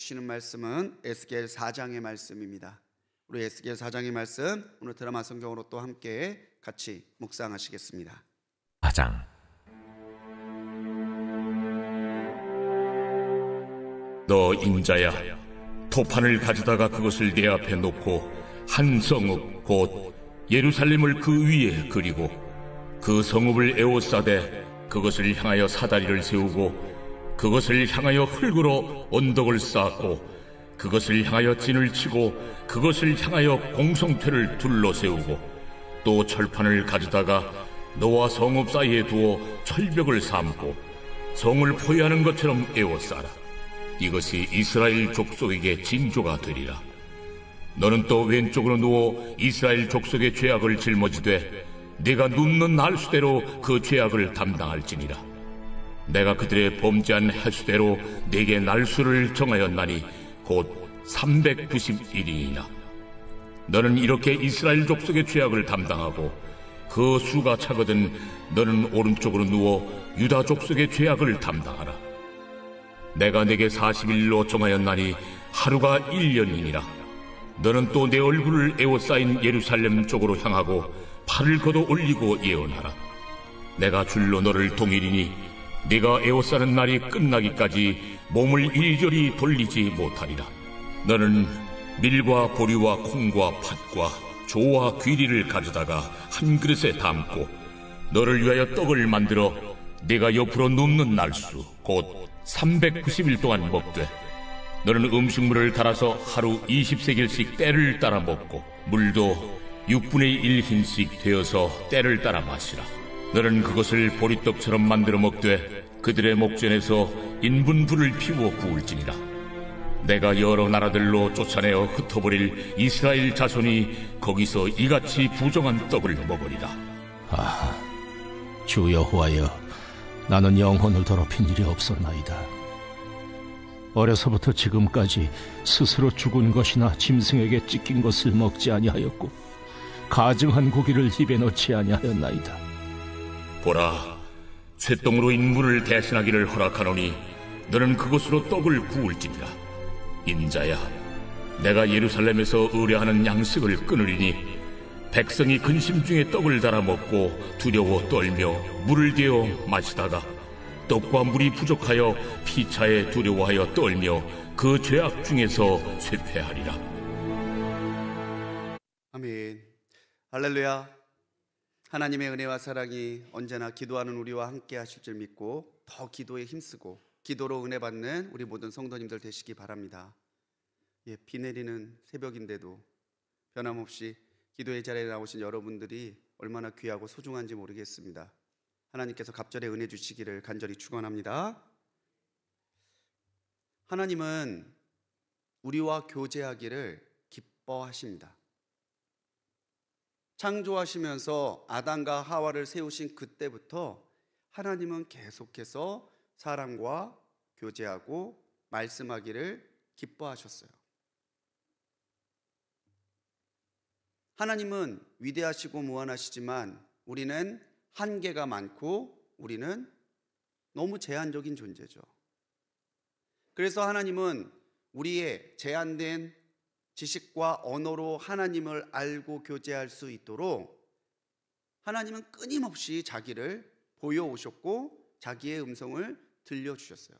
주시는 말씀은 에스겔 4장의 말씀입니다. 우리 에스겔 4장의 말씀 오늘 드라마 성경으로 또 함께 같이 묵상하시겠습니다. 4장. 너 인자야, 토판을 가져다가 그것을 내 앞에 놓고 한 성읍 곧 예루살렘을 그 위에 그리고 그 성읍을 에워싸되 그것을 향하여 사다리를 세우고 그것을 향하여 흙으로 언덕을 쌓고 그것을 향하여 진을 치고 그것을 향하여 공성퇴를 둘러 세우고 또 철판을 가져다가 너와 성읍 사이에 두어 철벽을 삼고 성을 포위하는 것처럼 에워싸라. 이것이 이스라엘 족속에게 징조가 되리라. 너는 또 왼쪽으로 누워 이스라엘 족속의 죄악을 짊어지되 네가 눕는 날수대로 그 죄악을 담당할지니라. 내가 그들의 범죄한 횟수대로 네게 날수를 정하였나니 곧 391이니라. 너는 이렇게 이스라엘 족속의 죄악을 담당하고 그 수가 차거든 너는 오른쪽으로 누워 유다 족속의 죄악을 담당하라. 내가 네게 40일로 정하였나니 하루가 1년이니라. 너는 또 내 얼굴을 에워싸인 예루살렘 쪽으로 향하고 팔을 걷어 올리고 예언하라. 내가 줄로 너를 동일이니 네가 에워싸는 날이 끝나기까지 몸을 이리저리 돌리지 못하리라. 너는 밀과 보리와 콩과 팥과 조와 귀리를 가져다가 한 그릇에 담고 너를 위하여 떡을 만들어 네가 옆으로 눕는 날수 곧 390일 동안 먹되 너는 음식물을 갈아서 하루 20세겔씩 때를 따라 먹고 물도 6분의 1흰씩 되어서 때를 따라 마시라. 너는 그것을 보리떡처럼 만들어 먹되 그들의 목전에서 인분불을 피워 구울지니라. 내가 여러 나라들로 쫓아내어 흩어버릴 이스라엘 자손이 거기서 이같이 부정한 떡을 먹으리라. 아하, 주 여호와여, 나는 영혼을 더럽힌 일이 없었나이다. 어려서부터 지금까지 스스로 죽은 것이나 짐승에게 찢긴 것을 먹지 아니하였고 가증한 고기를 입에 넣지 아니하였나이다. 보라, 쇠똥으로 인물을 대신하기를 허락하노니 너는 그것으로 떡을 구울지니라. 인자야, 내가 예루살렘에서 의뢰하는 양식을 끊으리니 백성이 근심 중에 떡을 달아 먹고 두려워 떨며 물을 데워 마시다가 떡과 물이 부족하여 피차에 두려워하여 떨며 그 죄악 중에서 쇠퇴하리라. 아멘. 할렐루야. 하나님의 은혜와 사랑이 언제나 기도하는 우리와 함께 하실 줄 믿고 더 기도에 힘쓰고 기도로 은혜 받는 우리 모든 성도님들 되시기 바랍니다. 비 내리는 새벽인데도 변함없이 기도의 자리에 나오신 여러분들이 얼마나 귀하고 소중한지 모르겠습니다. 하나님께서 갑절에 은혜 주시기를 간절히 축원합니다. 하나님은 우리와 교제하기를 기뻐하십니다. 창조하시면서 아담과 하와를 세우신 그때부터 하나님은 계속해서 사람과 교제하고 말씀하기를 기뻐하셨어요. 하나님은 위대하시고 무한하시지만 우리는 한계가 많고 우리는 너무 제한적인 존재죠. 그래서 하나님은 우리의 제한된 지식과 언어로 하나님을 알고 교제할 수 있도록 하나님은 끊임없이 자기를 보여오셨고 자기의 음성을 들려주셨어요.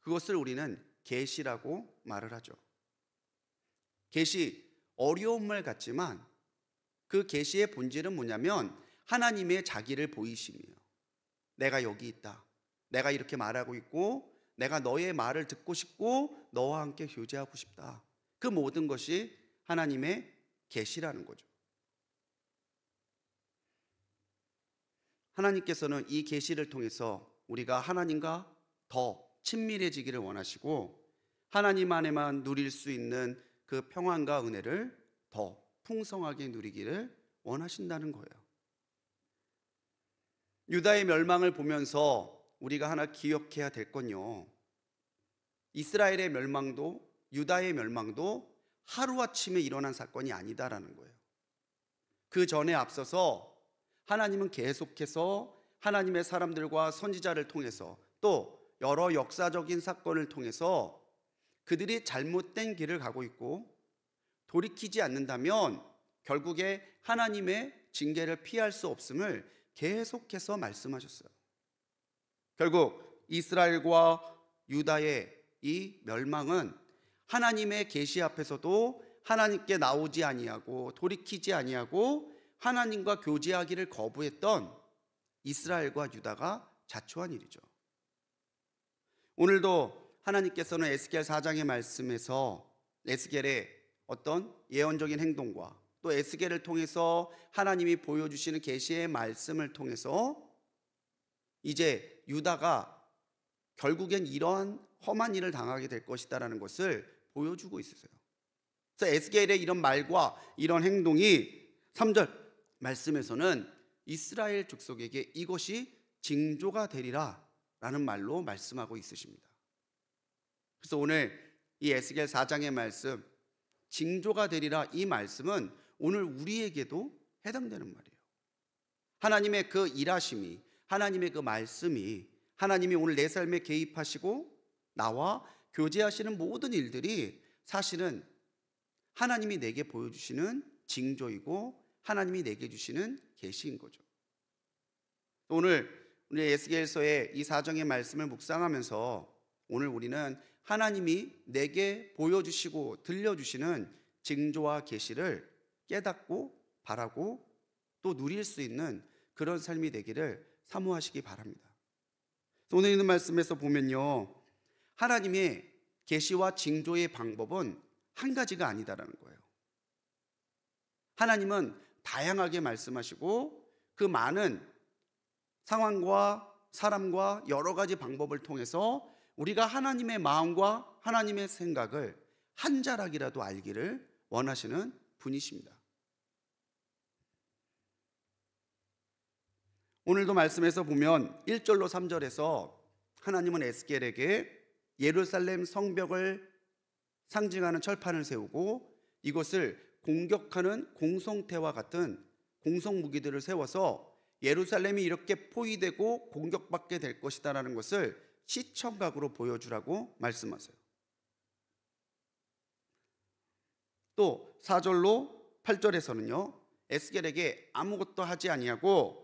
그것을 우리는 계시라고 말을 하죠. 계시, 어려운 말 같지만 그 계시의 본질은 뭐냐면 하나님의 자기를 보이심이에요. 내가 여기 있다. 내가 이렇게 말하고 있고 내가 너의 말을 듣고 싶고 너와 함께 교제하고 싶다. 그 모든 것이 하나님의 계시라는 거죠. 하나님께서는 이 계시를 통해서 우리가 하나님과 더 친밀해지기를 원하시고 하나님 안에만 누릴 수 있는 그 평안과 은혜를 더 풍성하게 누리기를 원하신다는 거예요. 유다의 멸망을 보면서 우리가 하나 기억해야 될 건요, 이스라엘의 멸망도 유다의 멸망도 하루아침에 일어난 사건이 아니다라는 거예요. 그 전에 앞서서 하나님은 계속해서 하나님의 사람들과 선지자를 통해서 또 여러 역사적인 사건을 통해서 그들이 잘못된 길을 가고 있고 돌이키지 않는다면 결국에 하나님의 징계를 피할 수 없음을 계속해서 말씀하셨어요. 결국 이스라엘과 유다의 이 멸망은 하나님의 계시 앞에서도 하나님께 나오지 아니하고 돌이키지 아니하고 하나님과 교제하기를 거부했던 이스라엘과 유다가 자초한 일이죠. 오늘도 하나님께서는 에스겔 4장의 말씀에서 에스겔의 어떤 예언적인 행동과 또 에스겔을 통해서 하나님이 보여주시는 계시의 말씀을 통해서 이제 유다가 결국엔 이러한 험한 일을 당하게 될 것이다라는 것을 보여주고 있으세요. 그래서 에스겔의 이런 말과 이런 행동이 3절 말씀에서는 이스라엘 족속에게 이것이 징조가 되리라 라는 말로 말씀하고 있으십니다. 그래서 오늘 이 에스겔 4장의 말씀, 징조가 되리라, 이 말씀은 오늘 우리에게도 해당되는 말이에요. 하나님의 그 일하심이, 하나님의 그 말씀이, 하나님이 오늘 내 삶에 개입하시고 나와 교제하시는 모든 일들이 사실은 하나님이 내게 보여주시는 징조이고 하나님이 내게 주시는 계시인 거죠. 오늘 우리 에스겔서의 이 4장의 말씀을 묵상하면서 오늘 우리는 하나님이 내게 보여주시고 들려주시는 징조와 계시를 깨닫고 바라고 또 누릴 수 있는 그런 삶이 되기를 사모하시기 바랍니다. 오늘 있는 말씀에서 보면요, 하나님의 계시와 징조의 방법은 한 가지가 아니다라는 거예요. 하나님은 다양하게 말씀하시고 그 많은 상황과 사람과 여러 가지 방법을 통해서 우리가 하나님의 마음과 하나님의 생각을 한 자락이라도 알기를 원하시는 분이십니다. 오늘도 말씀에서 보면 1절로 3절에서 하나님은 에스겔에게 예루살렘 성벽을 상징하는 철판을 세우고 이것을 공격하는 공성태와 같은 공성무기들을 세워서 예루살렘이 이렇게 포위되고 공격받게 될 것이다라는 것을 시청각으로 보여주라고 말씀하세요. 또 4절로 8절에서는요, 에스겔에게 아무것도 하지 아니하고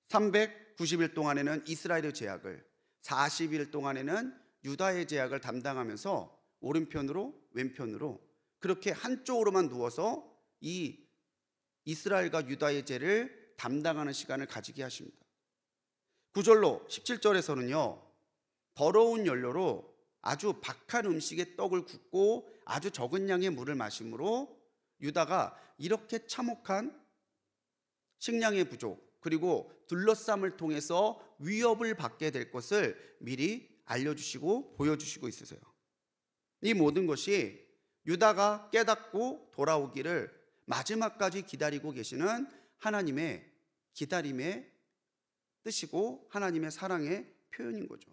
390일 동안에는 이스라엘의 제약을, 40일 동안에는 유다의 제약을 담당하면서 오른편으로 왼편으로 그렇게 한쪽으로만 누워서 이 이스라엘과 유다의 죄를 담당하는 시간을 가지게 하십니다. 9절로 17절에서는요, 더러운 연료로 아주 박한 음식에 떡을 굽고 아주 적은 양의 물을 마심으로 유다가 이렇게 참혹한 식량의 부족 그리고 둘러쌈을 통해서 위협을 받게 될 것을 미리 알려주시고 보여주시고 있으세요. 이 모든 것이 유다가 깨닫고 돌아오기를 마지막까지 기다리고 계시는 하나님의 기다림의 뜻이고 하나님의 사랑의 표현인 거죠.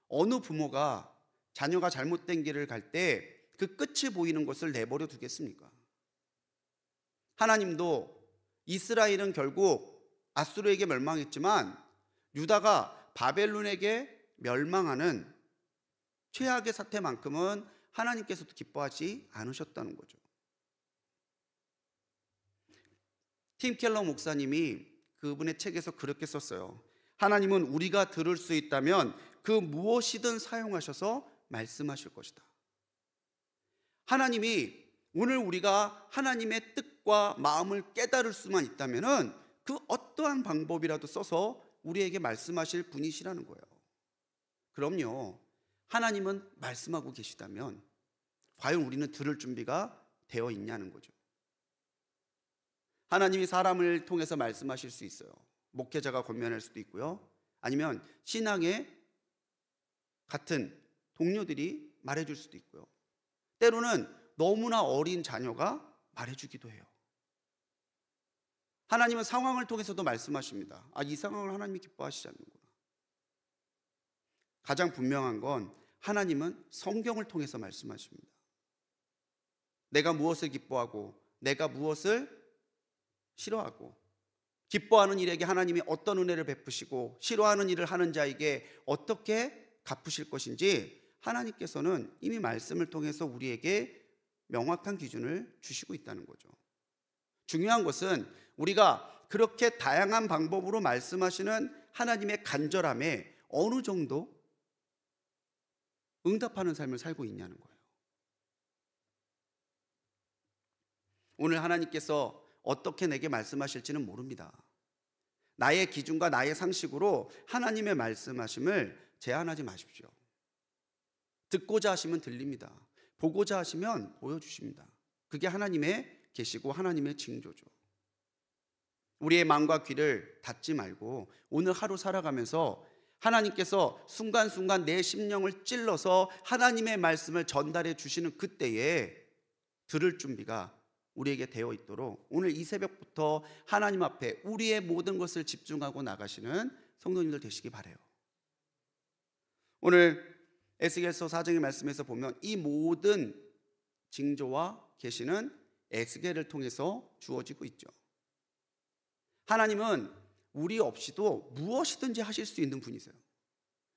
어느 부모가 자녀가 잘못된 길을 갈 때 그 끝이 보이는 것을 내버려 두겠습니까? 하나님도 이스라엘은 결국 아수르에게 멸망했지만 유다가 바벨론에게 멸망하는 최악의 사태만큼은 하나님께서도 기뻐하지 않으셨다는 거죠. 팀 켈러 목사님이 그분의 책에서 그렇게 썼어요. 하나님은 우리가 들을 수 있다면 그 무엇이든 사용하셔서 말씀하실 것이다. 하나님이 오늘 우리가 하나님의 뜻과 마음을 깨달을 수만 있다면은 그 어떠한 방법이라도 써서 우리에게 말씀하실 분이시라는 거예요. 그럼요, 하나님은 말씀하고 계시다면 과연 우리는 들을 준비가 되어 있냐는 거죠. 하나님이 사람을 통해서 말씀하실 수 있어요. 목회자가 권면할 수도 있고요, 아니면 신앙의 같은 동료들이 말해줄 수도 있고요, 때로는 너무나 어린 자녀가 말해주기도 해요. 하나님은 상황을 통해서도 말씀하십니다. 이 상황을 하나님이 기뻐하시지 않는구나. 가장 분명한 건 하나님은 성경을 통해서 말씀하십니다. 내가 무엇을 기뻐하고 내가 무엇을 싫어하고, 기뻐하는 일에게 하나님이 어떤 은혜를 베푸시고 싫어하는 일을 하는 자에게 어떻게 갚으실 것인지 하나님께서는 이미 말씀을 통해서 우리에게 명확한 기준을 주시고 있다는 거죠. 중요한 것은 우리가 그렇게 다양한 방법으로 말씀하시는 하나님의 간절함에 어느 정도 응답하는 삶을 살고 있냐는 거예요. 오늘 하나님께서 어떻게 내게 말씀하실지는 모릅니다. 나의 기준과 나의 상식으로 하나님의 말씀하심을 제한하지 마십시오. 듣고자 하시면 들립니다. 보고자 하시면 보여주십니다. 그게 하나님의 계시고 하나님의 징조죠. 우리의 마음과 귀를 닫지 말고 오늘 하루 살아가면서 하나님께서 순간순간 내 심령을 찔러서 하나님의 말씀을 전달해 주시는 그때에 들을 준비가 우리에게 되어 있도록 오늘 이 새벽부터 하나님 앞에 우리의 모든 것을 집중하고 나가시는 성도님들 되시기 바라요. 오늘 에스겔서 4장의 말씀에서 보면 이 모든 징조와 계시는 에스겔을 통해서 주어지고 있죠. 하나님은 우리 없이도 무엇이든지 하실 수 있는 분이세요.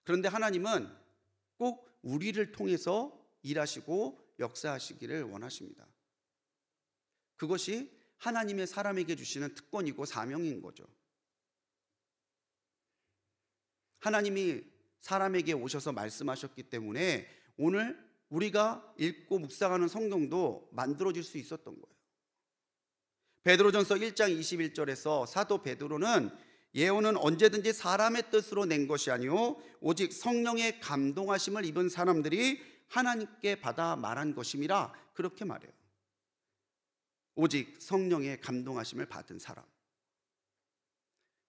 그런데 하나님은 꼭 우리를 통해서 일하시고 역사하시기를 원하십니다. 그것이 하나님의 사람에게 주시는 특권이고 사명인 거죠. 하나님이 사람에게 오셔서 말씀하셨기 때문에 오늘 우리가 읽고 묵상하는 성경도 만들어질 수 있었던 거예요. 베드로전서 1장 21절에서 사도 베드로는 예언은 언제든지 사람의 뜻으로 낸 것이 아니요 오직 성령의 감동하심을 입은 사람들이 하나님께 받아 말한 것임이라 그렇게 말해요. 오직 성령의 감동하심을 받은 사람.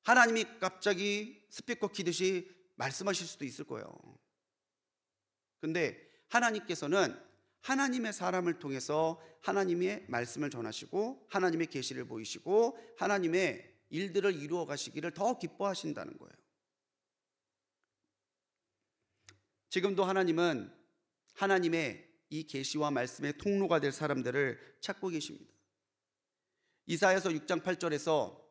하나님이 갑자기 스피커 키듯이 말씀하실 수도 있을 거예요. 근데 하나님께서는 하나님의 사람을 통해서 하나님의 말씀을 전하시고 하나님의 계시를 보이시고 하나님의 일들을 이루어 가시기를 더 기뻐하신다는 거예요. 지금도 하나님은 하나님의 이 계시와 말씀의 통로가 될 사람들을 찾고 계십니다. 이사야서 6장 8절에서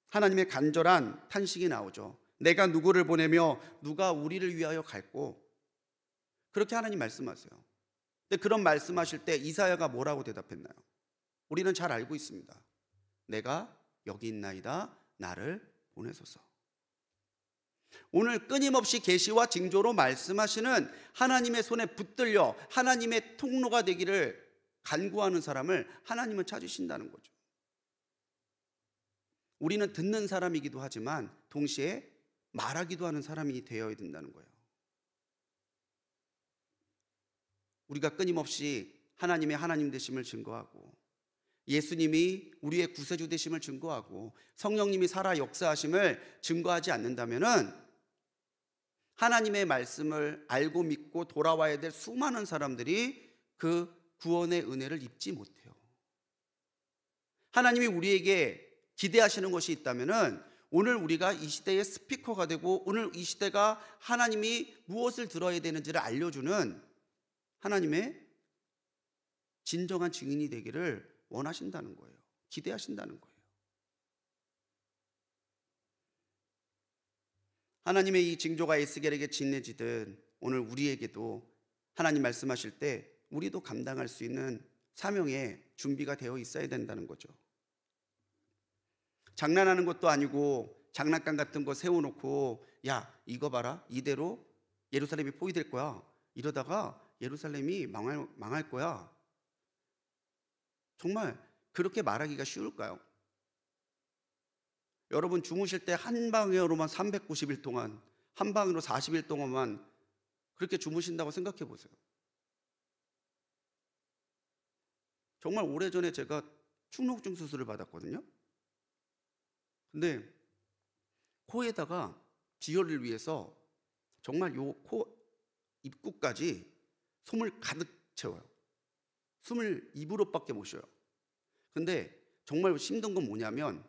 하나님의 간절한 탄식이 나오죠. 내가 누구를 보내며 누가 우리를 위하여 갈꼬. 그렇게 하나님 말씀하세요. 근데 그런 말씀하실 때 이사야가 뭐라고 대답했나요? 우리는 잘 알고 있습니다. 내가 여기 있나이다 나를 보내소서. 오늘 끊임없이 계시와 징조로 말씀하시는 하나님의 손에 붙들려 하나님의 통로가 되기를 간구하는 사람을 하나님은 찾으신다는 거죠. 우리는 듣는 사람이기도 하지만 동시에 말하기도 하는 사람이 되어야 된다는 거예요. 우리가 끊임없이 하나님의 하나님 되심을 증거하고 예수님이 우리의 구세주 되심을 증거하고 성령님이 살아 역사하심을 증거하지 않는다면은 하나님의 말씀을 알고 믿고 돌아와야 될 수많은 사람들이 그 구원의 은혜를 입지 못해요. 하나님이 우리에게 기대하시는 것이 있다면은 오늘 우리가 이 시대의 스피커가 되고 오늘 이 시대가 하나님이 무엇을 들어야 되는지를 알려주는 하나님의 진정한 증인이 되기를 원하신다는 거예요. 기대하신다는 거예요. 하나님의 이 징조가 에스겔에게 진해지듯 오늘 우리에게도 하나님 말씀하실 때 우리도 감당할 수 있는 사명의 준비가 되어 있어야 된다는 거죠. 장난하는 것도 아니고 장난감 같은 거 세워놓고 야 이거 봐라 이대로 예루살렘이 포위될 거야 이러다가 예루살렘이 망할 거야. 정말 그렇게 말하기가 쉬울까요? 여러분 주무실 때 한 방으로만 390일 동안 한 방으로 40일 동안만 그렇게 주무신다고 생각해 보세요. 정말 오래전에 제가 축농증 수술을 받았거든요. 근데 코에다가 지혈을 위해서 정말 요 코 입구까지 솜을 가득 채워요. 숨을 입으로밖에 못 쉬어요. 근데 정말 힘든 건 뭐냐면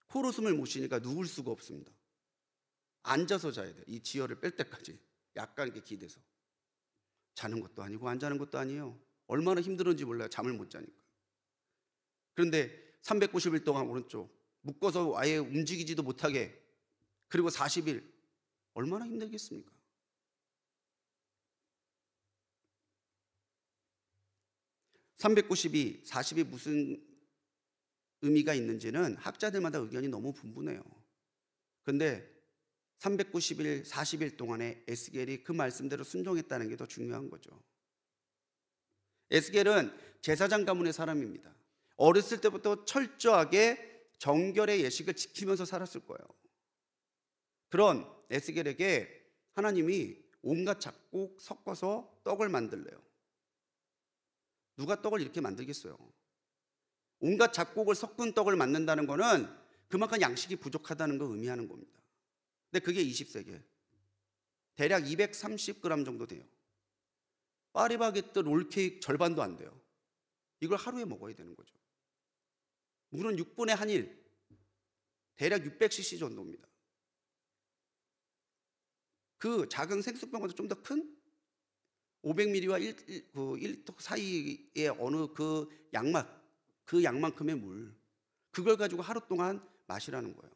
코로 숨을 못 쉬니까 누울 수가 없습니다. 앉아서 자야 돼요. 이 지혈을 뺄 때까지 약간 이렇게 기대서. 자는 것도 아니고 안 자는 것도 아니에요. 얼마나 힘들었는지 몰라요. 잠을 못 자니까. 그런데 390일 동안 오른쪽 묶어서 아예 움직이지도 못하게 그리고 40일 얼마나 힘들겠습니까? 392, 40이 무슨 의미가 있는지는 학자들마다 의견이 너무 분분해요. 그런데 390일, 40일 동안에 에스겔이 그 말씀대로 순종했다는 게 더 중요한 거죠. 에스겔은 제사장 가문의 사람입니다. 어렸을 때부터 철저하게 정결의 예식을 지키면서 살았을 거예요. 그런 에스겔에게 하나님이 온갖 작곡 섞어서 떡을 만들래요. 누가 떡을 이렇게 만들겠어요? 온갖 작곡을 섞은 떡을 만든다는 거는 그만큼 양식이 부족하다는 걸 의미하는 겁니다. 근데 그게 20세겔, 대략 230g 정도 돼요. 파리바게뜨 롤케이크 절반도 안 돼요. 이걸 하루에 먹어야 되는 거죠. 물은 6분의 1일, 대략 600cc 정도입니다. 그 작은 생수병보다 좀 더 큰 500ml와 1리터 사이의 어느 그 양만큼의 물, 그걸 가지고 하루 동안 마시라는 거예요.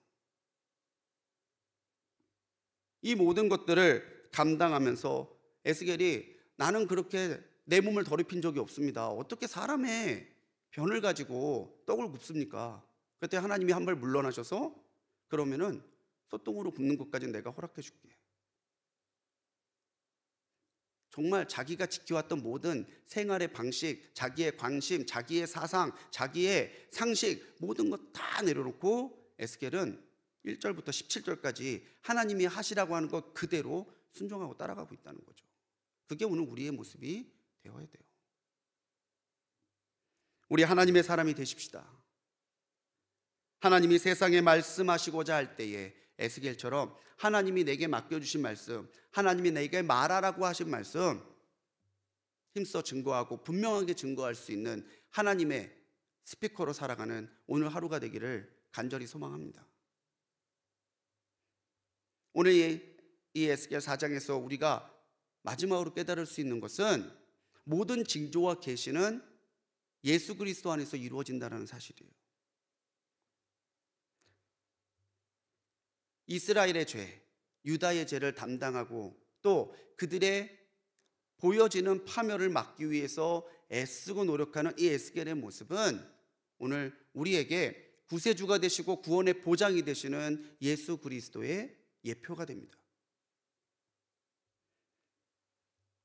이 모든 것들을 감당하면서 에스겔이 나는 그렇게 내 몸을 더럽힌 적이 없습니다. 어떻게 사람의 변을 가지고 떡을 굽습니까? 그때 하나님이 한 발 물러나셔서 그러면은 소똥으로 굽는 것까지 내가 허락해 줄게. 정말 자기가 지켜왔던 모든 생활의 방식, 자기의 관심, 자기의 사상, 자기의 상식 모든 것 다 내려놓고 에스겔은 1절부터 17절까지 하나님이 하시라고 하는 것 그대로 순종하고 따라가고 있다는 거죠. 그게 오늘 우리의 모습이 되어야 돼요. 우리 하나님의 사람이 되십시다. 하나님이 세상에 말씀하시고자 할 때에 에스겔처럼 하나님이 내게 맡겨주신 말씀, 하나님이 내게 말하라고 하신 말씀 힘써 증거하고 분명하게 증거할 수 있는 하나님의 스피커로 살아가는 오늘 하루가 되기를 간절히 소망합니다. 오늘 이 에스겔 4장에서 우리가 마지막으로 깨달을 수 있는 것은 모든 징조와 계시는 예수 그리스도 안에서 이루어진다는 사실이에요. 이스라엘의 죄, 유다의 죄를 담당하고 또 그들의 보여지는 파멸을 막기 위해서 애쓰고 노력하는 이 에스겔의 모습은 오늘 우리에게 구세주가 되시고 구원의 보장이 되시는 예수 그리스도의 예표가 됩니다.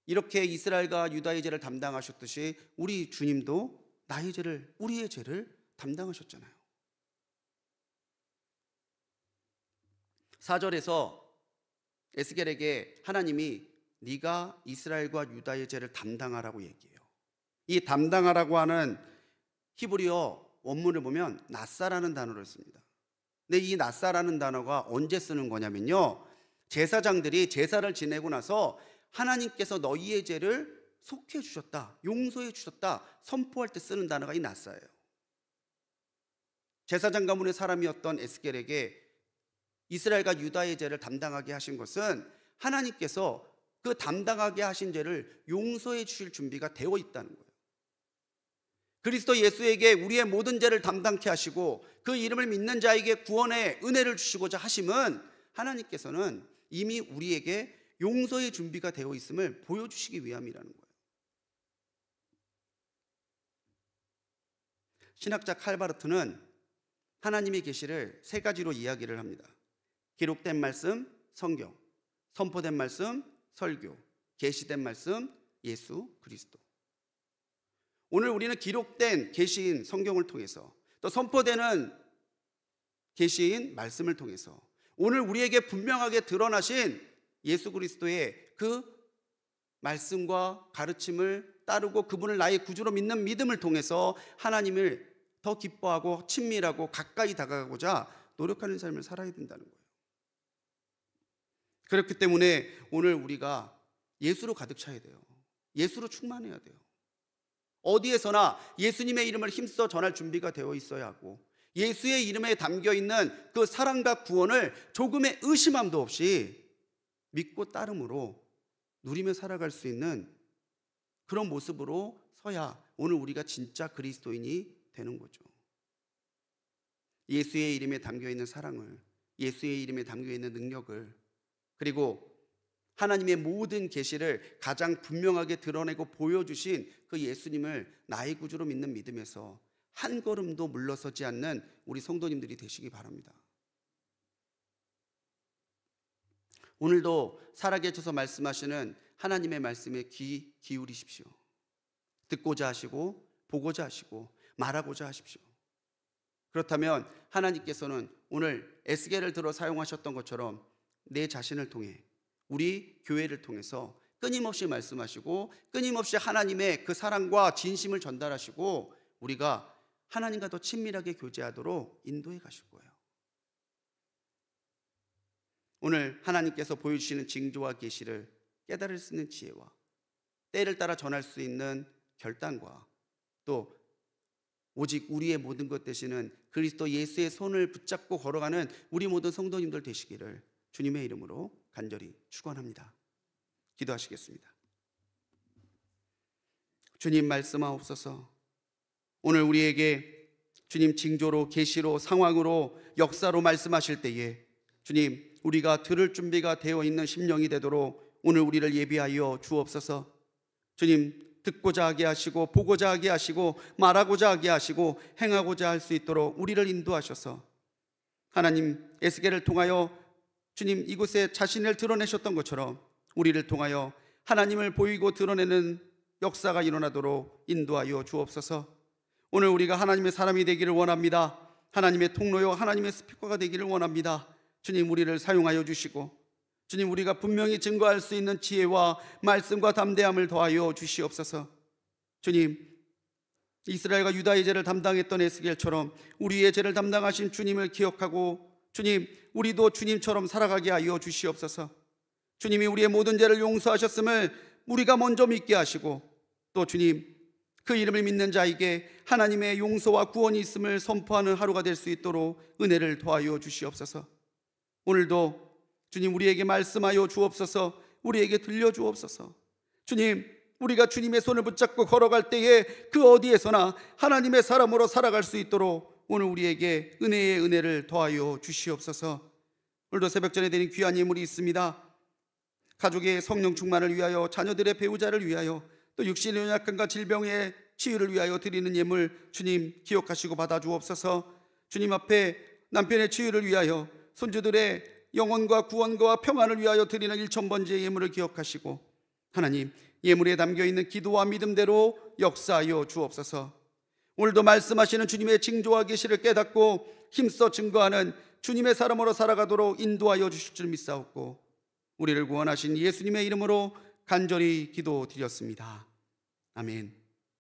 이렇게 이스라엘과 유다의 죄를 담당하셨듯이 우리 주님도 나의 죄를, 우리의 죄를 담당하셨잖아요. 4절에서 에스겔에게 하나님이 네가 이스라엘과 유다의 죄를 담당하라고 얘기해요. 이 담당하라고 하는 히브리어 원문을 보면 나사라는 단어를 씁니다. 근데 이 나사라는 단어가 언제 쓰는 거냐면요, 제사장들이 제사를 지내고 나서 하나님께서 너희의 죄를 속해 주셨다, 용서해 주셨다 선포할 때 쓰는 단어가 이 나사예요. 제사장 가문의 사람이었던 에스겔에게 이스라엘과 유다의 죄를 담당하게 하신 것은 하나님께서 그 담당하게 하신 죄를 용서해 주실 준비가 되어 있다는 거예요. 그리스도 예수에게 우리의 모든 죄를 담당케 하시고 그 이름을 믿는 자에게 구원의 은혜를 주시고자 하심은 하나님께서는 이미 우리에게 용서의 준비가 되어 있음을 보여주시기 위함이라는 거예요. 신학자 칼바르트는 하나님의 계시를 세 가지로 이야기를 합니다. 기록된 말씀, 성경, 선포된 말씀, 설교, 계시된 말씀, 예수 그리스도. 오늘 우리는 기록된 계시인 성경을 통해서 또 선포되는 계시인 말씀을 통해서 오늘 우리에게 분명하게 드러나신 예수 그리스도의 그 말씀과 가르침을 따르고 그분을 나의 구주로 믿는 믿음을 통해서 하나님을 더 기뻐하고 친밀하고 가까이 다가가고자 노력하는 삶을 살아야 된다는 거예요. 그렇기 때문에 오늘 우리가 예수로 가득 차야 돼요. 예수로 충만해야 돼요. 어디에서나 예수님의 이름을 힘써 전할 준비가 되어 있어야 하고 예수의 이름에 담겨있는 그 사랑과 구원을 조금의 의심함도 없이 믿고 따름으로 누리며 살아갈 수 있는 그런 모습으로 서야 오늘 우리가 진짜 그리스도인이 되는 거죠. 예수의 이름에 담겨있는 사랑을, 예수의 이름에 담겨있는 능력을, 그리고 하나님의 모든 계시를 가장 분명하게 드러내고 보여주신 그 예수님을 나의 구주로 믿는 믿음에서 한 걸음도 물러서지 않는 우리 성도님들이 되시기 바랍니다. 오늘도 살아계셔서 말씀하시는 하나님의 말씀에 귀 기울이십시오. 듣고자 하시고 보고자 하시고 말하고자 하십시오. 그렇다면 하나님께서는 오늘 에스겔을 들어 사용하셨던 것처럼 내 자신을 통해, 우리 교회를 통해서 끊임없이 말씀하시고 끊임없이 하나님의 그 사랑과 진심을 전달하시고 우리가 하나님과 더 친밀하게 교제하도록 인도해 가실 거예요. 오늘 하나님께서 보여주시는 징조와 계시를 깨달을 수 있는 지혜와 때를 따라 전할 수 있는 결단과 또 오직 우리의 모든 것 되시는 그리스도 예수의 손을 붙잡고 걸어가는 우리 모든 성도님들 되시기를 주님의 이름으로 간절히 축원합니다. 기도하시겠습니다. 주님, 말씀하옵소서. 오늘 우리에게 주님 징조로, 계시로, 상황으로, 역사로 말씀하실 때에 주님, 우리가 들을 준비가 되어 있는 심령이 되도록 오늘 우리를 예비하여 주옵소서. 주님, 듣고자 하게 하시고 보고자 하게 하시고 말하고자 하게 하시고 행하고자 할 수 있도록 우리를 인도하셔서 하나님, 에스겔을 통하여 주님 이곳에 자신을 드러내셨던 것처럼 우리를 통하여 하나님을 보이고 드러내는 역사가 일어나도록 인도하여 주옵소서. 오늘 우리가 하나님의 사람이 되기를 원합니다. 하나님의 통로요, 하나님의 스피커가 되기를 원합니다. 주님, 우리를 사용하여 주시고 주님, 우리가 분명히 증거할 수 있는 지혜와 말씀과 담대함을 더하여 주시옵소서. 주님, 이스라엘과 유다의 죄를 담당했던 에스겔처럼 우리의 죄를 담당하신 주님을 기억하고 주님, 우리도 주님처럼 살아가게 하여 주시옵소서. 주님이 우리의 모든 죄를 용서하셨음을 우리가 먼저 믿게 하시고 또 주님, 그 이름을 믿는 자에게 하나님의 용서와 구원이 있음을 선포하는 하루가 될 수 있도록 은혜를 더하여 주시옵소서. 오늘도 주님, 우리에게 말씀하여 주옵소서. 우리에게 들려주옵소서. 주님, 우리가 주님의 손을 붙잡고 걸어갈 때에 그 어디에서나 하나님의 사람으로 살아갈 수 있도록 오늘 우리에게 은혜의 은혜를 더하여 주시옵소서. 오늘도 새벽전에 드린 귀한 예물이 있습니다. 가족의 성령 충만을 위하여, 자녀들의 배우자를 위하여, 또 육신의 연약함과 질병의 치유를 위하여 드리는 예물 주님 기억하시고 받아주옵소서. 주님 앞에 남편의 치유를 위하여, 손주들의 영혼과 구원과 평안을 위하여 드리는 1000번째 예물을 기억하시고 하나님, 예물에 담겨있는 기도와 믿음대로 역사하여 주옵소서. 오늘도 말씀하시는 주님의 징조와 계시를 깨닫고 힘써 증거하는 주님의 사람으로 살아가도록 인도하여 주실 줄 믿사옵고 우리를 구원하신 예수님의 이름으로 간절히 기도드렸습니다. 아멘.